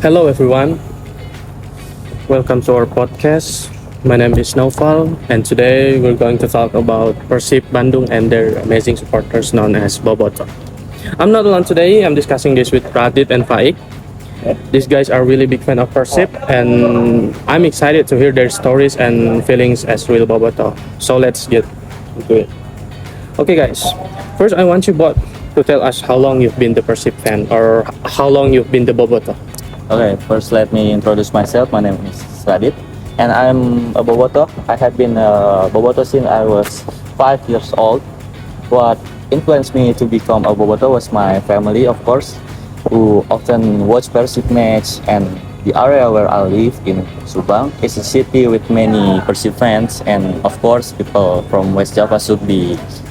Hello, everyone. Welcome to our podcast. My name is Naufal, and today we're going to talk about Persib Bandung and their amazing supporters known as Boboto. I'm not alone today. I'm discussing this with Radit and Faik. These guys are really big fan of Persib, and I'm excited to hear their stories and feelings as real Boboto. So let's get into it. Okay, guys. First, I want you both to tell us how long you've been the Persib fan, or how long you've been the Boboto. Okay, first let me introduce myself. My name is Radit, and I'm a Boboto. I have been a Boboto since I was 5 years old. What influenced me to become a Boboto was my family, of course, who often watch Persib match, and the area where I live in Subang is a city with many Persib fans, and of course, people from West Java should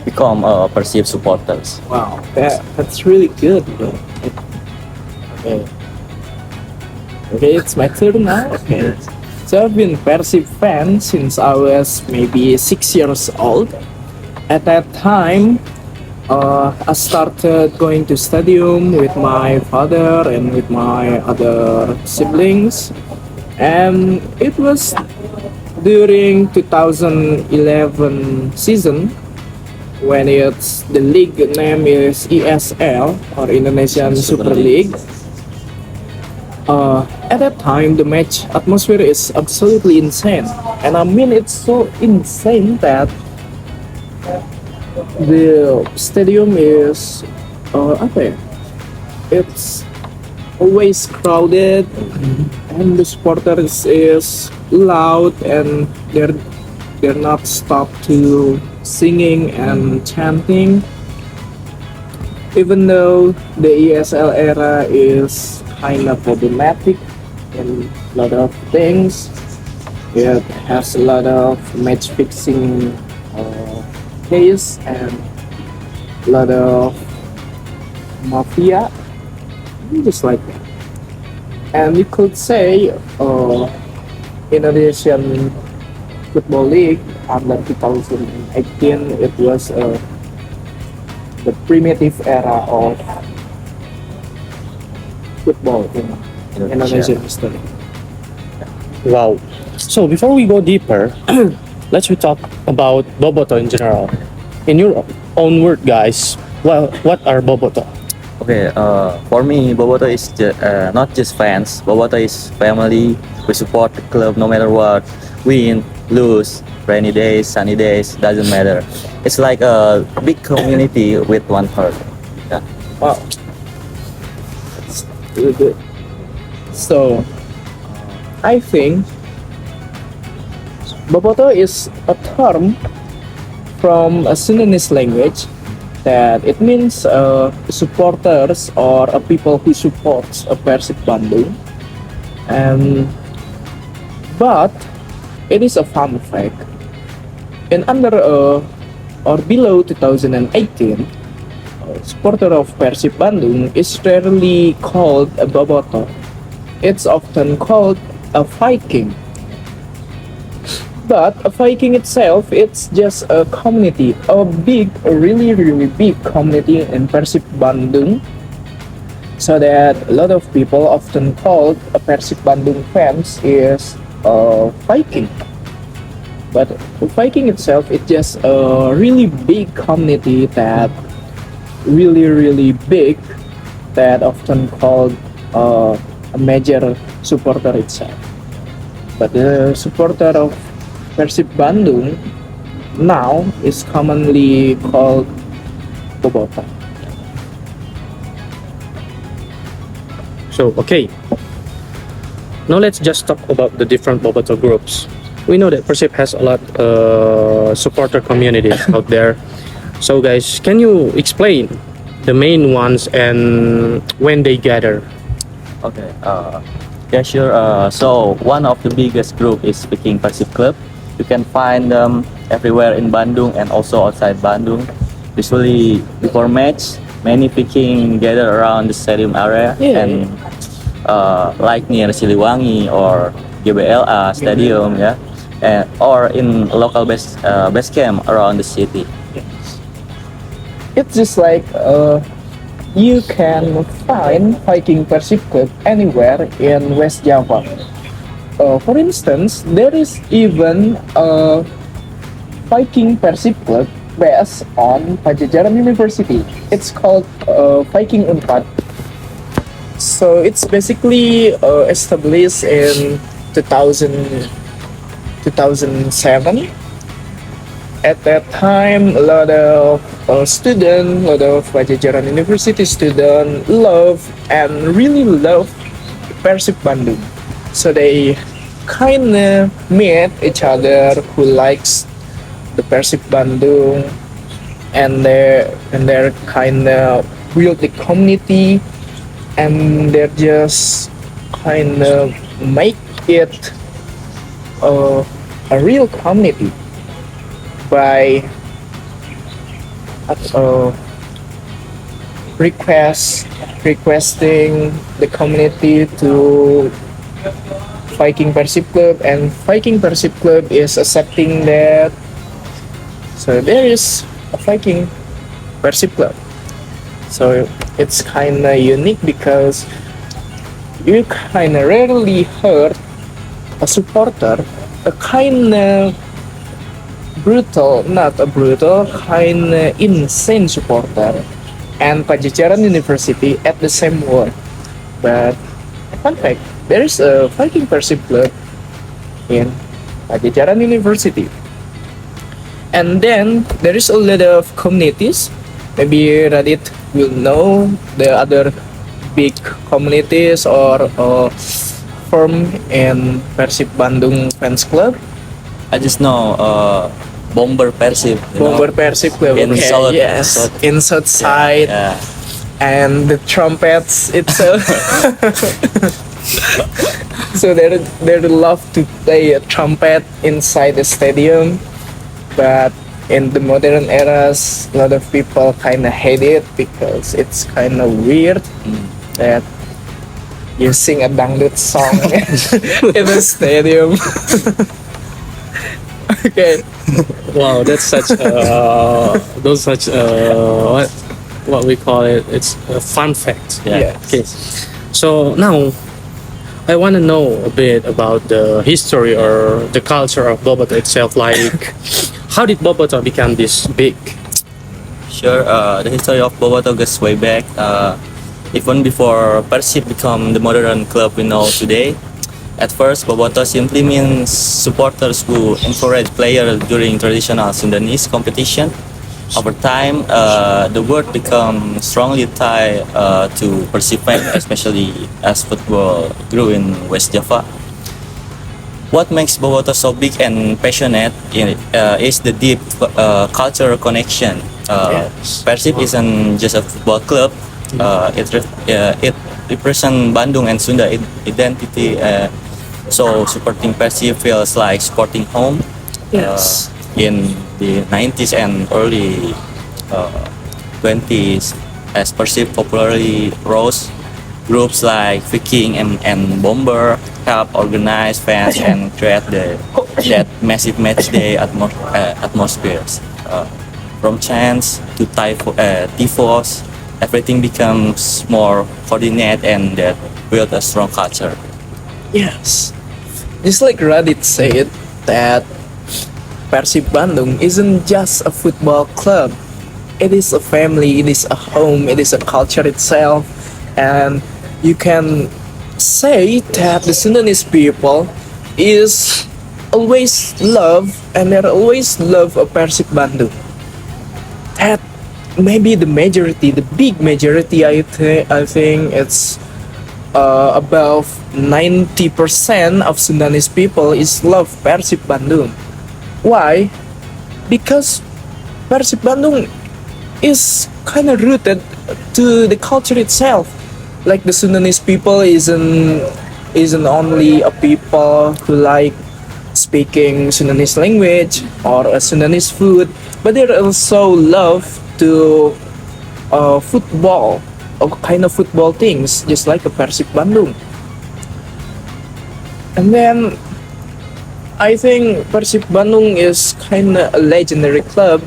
become Persib supporters. Wow, that's really good, bro. Okay. Okay, it's my turn now. Okay. So I've been Persib fan since I was maybe 6 years old. At that time, I started going to stadium with my father and with my other siblings, and it was during 2011 season when it's the league name is ESL or Indonesian Super League. At that time, the match atmosphere is absolutely insane, and I mean it's so insane that the stadium is apa ya? It's always crowded, and the supporters is loud, and they're not stopped to singing and chanting. Even though the ESL era is kind of problematic in a lot of things, it has a lot of match fixing case and a lot of mafia, just like that. And you could say Indonesian Football League under 2018, it was the primitive era of football in Indonesian history. Wow. So before we go deeper, let's we talk about Boboto in general. In your own word, guys, well, what are Boboto? Okay, for me, Boboto is not just fans. Boboto is family. We support the club no matter what. Win, lose, rainy days, sunny days, doesn't matter. It's like a big community with one heart. Yeah. Wow, that's really good. So, I think Boboto is a term from a Sundanese language that it means supporters or a people who supports a Persib Bandung, and but it is a fun fact. In under or below 2018, a supporter of Persib Bandung is rarely called a Boboto. It's often called a Viking. But a Viking itself, it's just a community, a really big community in Persib Bandung. So that a lot of people often called a Persib Bandung fans is a Viking. But the Viking itself, it's just a really big community that really big, that often called a major supporter itself. But the supporter of Persib Bandung now is commonly called Boboto. So, okay. Now let's just talk about the different Boboto groups. We know that Persib has a lot supporter communities out there. So, guys, can you explain the main ones and when they gather? Okay. Yeah, sure. So one of the biggest group is Peking Persib Club. You can find them everywhere in Bandung and also outside Bandung. Usually before match, many Peking gather around the stadium area, and like near Siliwangi or GBLA Stadium, yeah, or in a local base camp around the city. It's just like you can find Viking Persib Club anywhere in West Java. For instance, there is even a Viking Persib Club based on Pajajaran University. It's called Viking Unpad. So it's basically established in 2000, 2007. At that time, a lot of students, a lot of Pajajaran University students love and really love Persib Bandung. So they kind of meet each other who likes the Persib Bandung, and they're kind of build the community, and they're just kind of make it a real community by uh, requesting the community to Viking Persib Club, and Viking Persib Club is accepting that. So there is a Viking Persib Club. So it's kind of unique because you kind of rarely heard a supporter, a kind of brutal, not a brutal, kind of insane supporter, and Pajajaran University at the same word. But fun fact, there is a Viking Persib Club in Pajajaran University. And then there is a lot of communities. Maybe Radit will know the other big communities or form in Persib Bandung Fans Club. I just know Bomber Persib. Bomber Persib Club. In Okay, South, yes, South, in South Side, yeah. and the trumpets itself. So they love to play a trumpet inside the stadium, but in the modern eras, a lot of people kind of hate it because it's kind of weird that you sing a dangdut song in the stadium. Okay. Wow, that's such those such what we call it. It's a fun fact. Yeah. Yes. Okay. So now I want to know a bit about the history or the culture of Boboto itself. Like, how did Boboto become this big? Sure, the history of Boboto goes way back. Even before Persib become the modern club we know today. At first, Boboto simply means supporters who encourage players during traditional Sundanese competition. Over time, the word became strongly tied to Persib fans, especially as football grew in West Java. What makes Boboto so big and passionate is the deep cultural connection. Yes. Persib isn't just a football club. It represents Bandung and Sunda identity. So supporting Persib feels like supporting home. Yes. In the 90s and early 20s, as Persib popularly rose, groups like Viking and Bomber help organize fans and create that massive match day atmospheres. From chants to tifos, everything becomes more coordinated and that build a strong culture. Yes. Just like Radit said, that Persib Bandung isn't just a football club. It is a family, it is a home, it is a culture itself. And you can say that the Sundanese people is always love, and they always love a Persib Bandung. That maybe the majority, the big majority, I think it's above 90% of Sundanese people is love Persib Bandung. Why? Because Persib Bandung is kind of rooted to the culture itself. Like the Sundanese people isn't only a people who like speaking Sundanese language or a Sundanese food, but they also love to football or kind of football things, just like a Persib Bandung. And then I think Persib Bandung is kind of a legendary club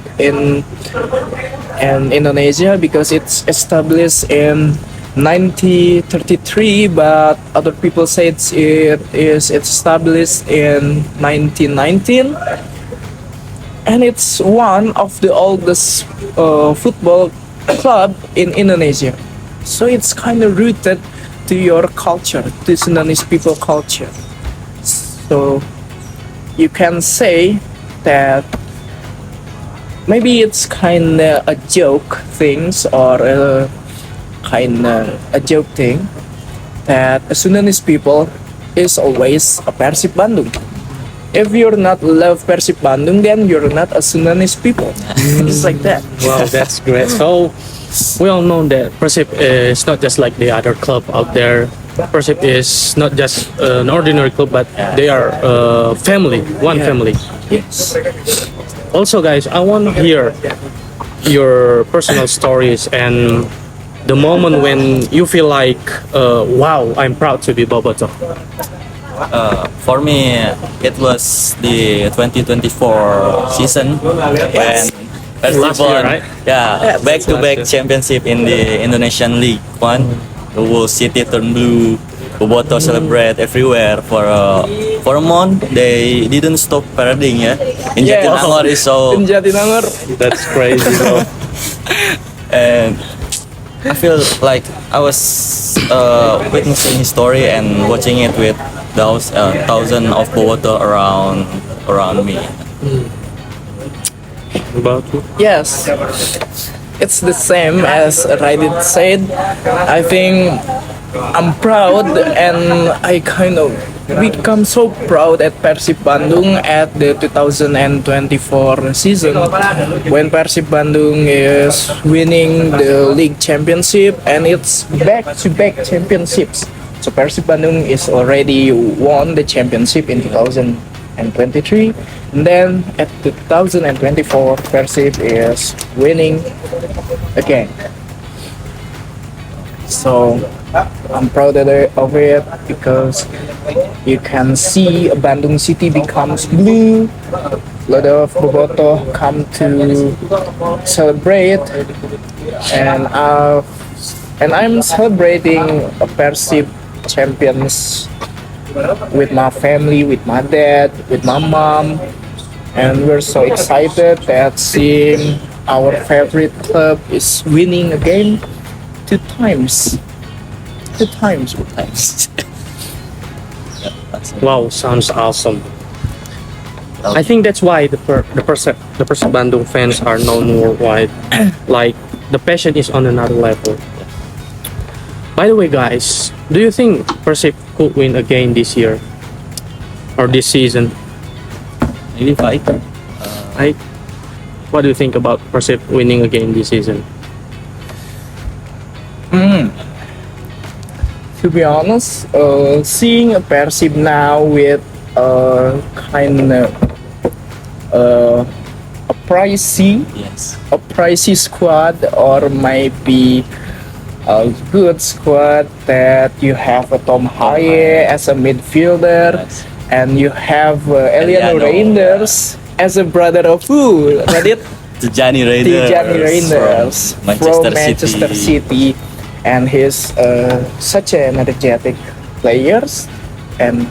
in Indonesia because it's established in 1933, but other people say it's established in 1919, and it's one of the oldest football club in Indonesia. So it's kind of rooted to your culture, to Sundanese people culture. So you can say that maybe it's kind of a joke things or kind of a joke thing that a Sundanese people is always a Persib Bandung. If you're not love Persib Bandung, then you're not a Sundanese people. It's like that. Wow, that's great. So we all know that Persib is not just like the other club out there. Persib is not just an ordinary club, but they are family, one Yeah. family. Yes. Also, guys, I want to hear your personal stories and the moment when you feel like, wow, I'm proud to be Boboto. For me, it was the 2024 season when Persib Last year, won, right? yeah, back-to-back last year. championship in the Indonesian League One. The whole city turned blue. Boboto celebrate everywhere for a month. They didn't stop parading, yeah. In Yeah. Jatinangor is so, In Jatinangor, That's crazy, bro. and I feel like I was witnessing his story and watching it with those thousands of Boboto around me. About you? yes, it's the same as Raidit said. I think I'm proud and I kind of become so proud at Persib Bandung at the 2024 season when Persib Bandung is winning the league championship and it's back-to-back championships. So Persib Bandung is already won the championship in 2023, and then at 2024 Persib is winning again. So I'm proud of it because you can see Bandung City becomes blue. A lot of Boboto come to celebrate, and I'm celebrating a Persib champions with my family, with my dad, with my mom, and we're so excited that seeing our favorite club is winning again two times. Times. Wow, sounds awesome. I think that's why the Persib Bandung fans are known worldwide. Like the passion is on another level. By the way, guys, do you think Persib could win again this year or this season? Maybe fight. I, what do you think about Persib winning again this season? To be honest, seeing a Persib now with kind of a Yes. pricey squad or maybe a good squad that you have a Tom Haye as a midfielder Yes. and you have Eliano Eliano, Reinders as a brother of who? Reddit? Tijani Raiders. Tijani Reinders from Manchester City, and he's such an energetic players, and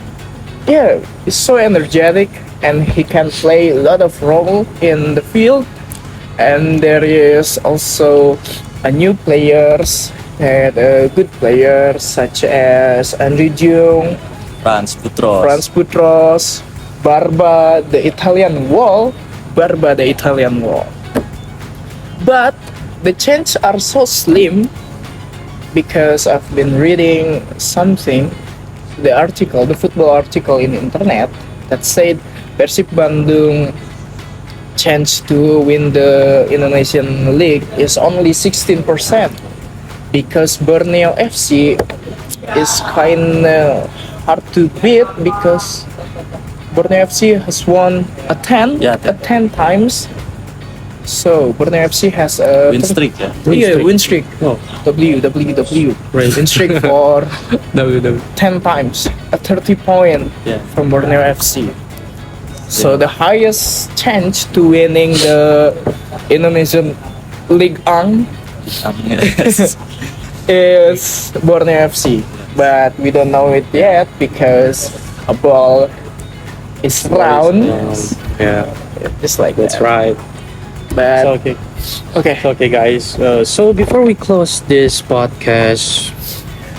yeah, he's so energetic and he can play a lot of role in the field. And there is also a new players and good players such as Andrew Jung, Franz Putros. Franz Putros, Barba the Italian Wall. But the chances are so slim because I've been reading something, the football article in the internet that said Persib Bandung chance to win the Indonesian League is only 16% because Borneo FC is kind of hard to beat because Borneo FC has won a 10 Yeah, 10 times. So Borneo FC has a Win streak, yeah. win streak. Oh, W. Right. Win streak for WW. 10 times. A 30 point Yeah. from Borneo FC. So the highest chance to winning the Indonesian League Ang Yes. is Borneo FC, but we don't know it yet because a ball is round, Yeah, just like that's that. right. But So, okay. okay, Okay, guys. So before we close this podcast,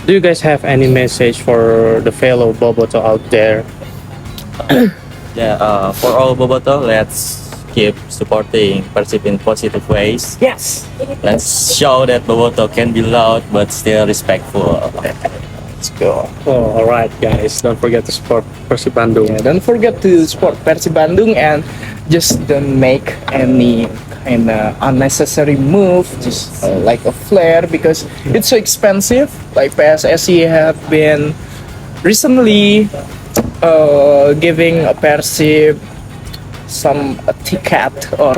do you guys have any message for the fellow Boboto out there? Yeah, for all Boboto, let's keep supporting Persib in positive ways. yes, Let's show that Boboto can be loud but still respectful. let's go. Oh, all right, guys. Don't forget to support Persib Bandung. Yeah, don't forget to support Persib Bandung and just don't make any kind of unnecessary move, just like a flare because it's so expensive. Like PSSI have been recently giving a Persib some a ticket or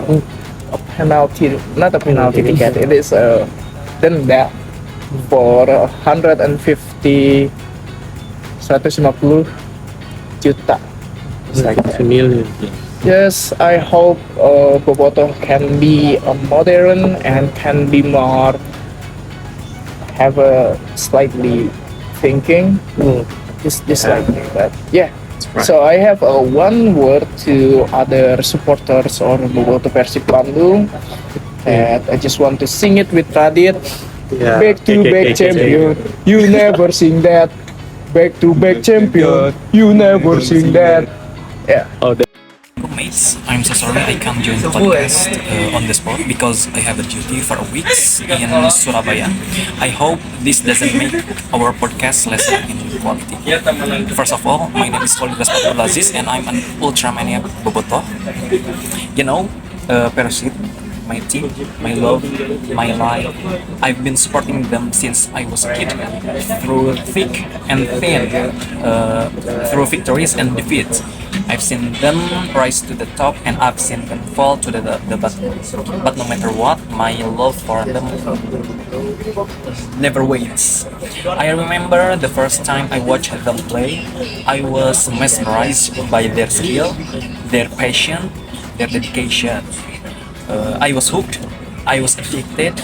a penalty, not a penalty ticket. It is a denda for 150 juta. It's like that. 2 million. Yes, I hope Boboto can be modern and can be more have a slightly thinking, just like me. But yeah, right. so I have one word to other supporters or Boboto Persib Bandung, and I just want to sing it with Radit. Yeah. Back to back champion, you never sing that. Back to back champion, you never sing that. Yeah. Oh, Mates, I'm so sorry I can't join the podcast on the spot because I have a duty for a week in Surabaya. I hope this doesn't make our podcast less in quality. First of all, my name is Khalid Raspatul Aziz and I'm an Ultramaniac Bobotoh. You know, Persib, my team, my love, my life. I've been supporting them since I was a kid, through thick and thin, through victories and defeats. I've seen them rise to the top and I've seen them fall to the bottom. But no matter what, my love for them never wanes. I remember the first time I watched them play, I was mesmerized by their skill, their passion, their dedication. I was hooked, I was addicted,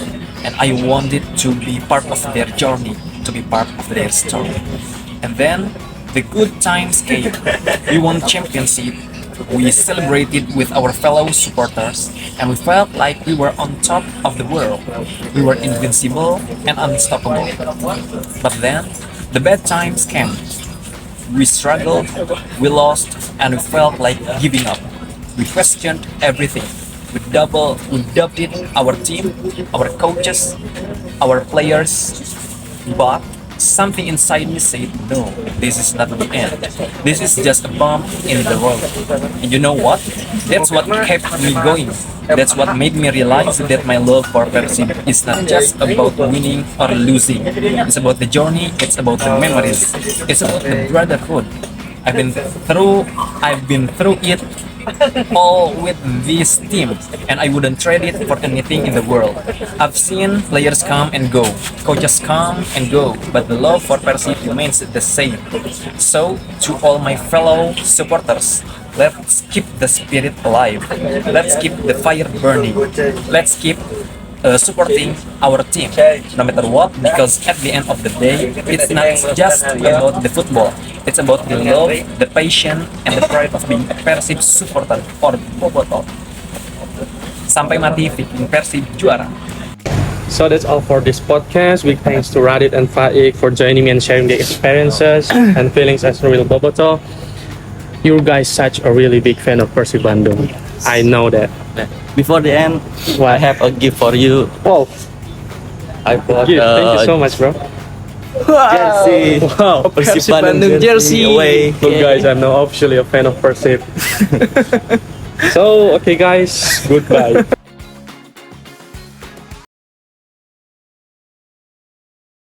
and I wanted to be part of their journey, to be part of their story. And then the good times came. We won championship. We celebrated with our fellow supporters, and we felt like we were on top of the world. We were invincible and unstoppable. But then the bad times came. We struggled, we lost, and we felt like giving up. We questioned everything. We doubted our team, our coaches, our players, but something inside me said, no, this is not the end. This is just a bump in the road. And you know what? That's what kept me going. That's what made me realize that my love for Persib is not just about winning or losing. It's about the journey, it's about the memories, it's about the brotherhood. I've been through it all with this team, and I wouldn't trade it for anything in the world. I've seen players come and go, coaches come and go, but the love for Persib remains the same. So, to all my fellow supporters, let's keep the spirit alive. Let's keep the fire burning. Let's keep supporting our team, no matter what, because at the end of the day, it's not just about the football. It's about the love, the passion, and the pride of being a Persib supporter or Bobotoh. Sampai mati, Viking Persib juara. so that's all for this podcast. Big thanks to Radit and Faik for joining me and sharing their experiences and feelings as a real Bobotoh. You guys such a really big fan of Persib Bandung. I know that. Before the end, I have a gift for you. Wow, I bought thank you so much, bro. jersey. Wow. Persib Bandung jersey away. So guys, I'm now officially a fan of Persib. So, okay guys, goodbye.